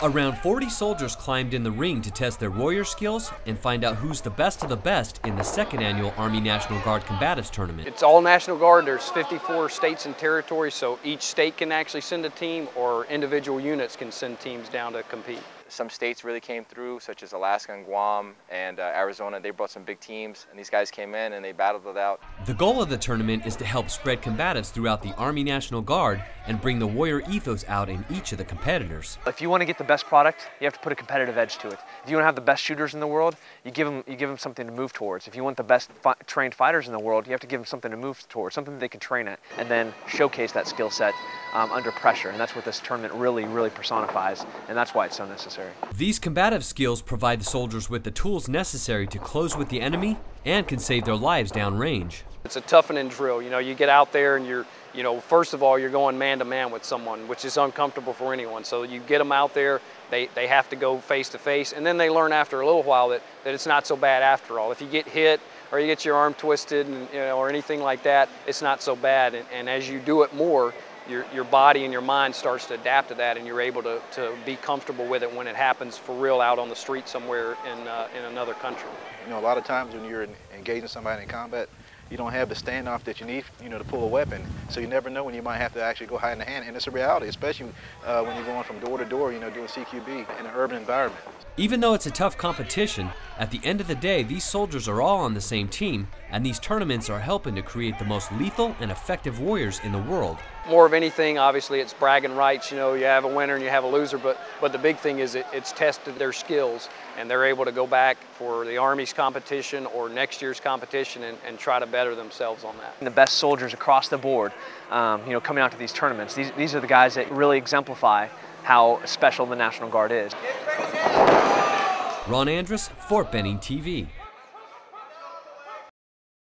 Around 40 soldiers climbed in the ring to test their warrior skills and find out who's the best of the best in the second annual Army National Guard Combatives Tournament. It's all National Guard. There's 54 states and territories, so each state can actually send a team, or individual units can send teams down to compete. Some states really came through, such as Alaska and Guam and Arizona. They brought some big teams, and these guys came in and they battled it out. The goal of the tournament is to help spread combatives throughout the Army National Guard and bring the warrior ethos out in each of the competitors. If you want to get the best product, you have to put a competitive edge to it. If you want to have the best shooters in the world, you give them something to move towards. If you want the best trained fighters in the world, you have to give them something to move towards, something that they can train at, and then showcase that skill set under pressure. And that's what this tournament really personifies, and that's why it's so necessary. These combative skills provide the soldiers with the tools necessary to close with the enemy and can save their lives downrange. It's a toughening drill. You know, you get out there and first of all, you're going man to man with someone, which is uncomfortable for anyone. So you get them out there, they have to go face to face, and then they learn after a little while that it's not so bad after all. If you get hit or you get your arm twisted and, or anything like that, it's not so bad. And as you do it more, your body and your mind starts to adapt to that, and you're able to be comfortable with it when it happens for real out on the street somewhere in another country. You know, a lot of times when you're engaging somebody in combat, you don't have the standoff that you need, to pull a weapon. So you never know when you might have to actually go hide in the hand, and it's a reality, especially when you're going from door to door, doing CQB in an urban environment. Even though it's a tough competition, at the end of the day, these soldiers are all on the same team, and these tournaments are helping to create the most lethal and effective warriors in the world. More of anything, obviously, it's bragging rights. You have a winner and you have a loser, but the big thing is it's tested their skills, and they're able to go back for the Army's competition or next year's competition and try to better themselves on that. The best soldiers across the board, coming out to these tournaments, these are the guys that really exemplify how special the National Guard is. Ron Andrus, Fort Benning TV.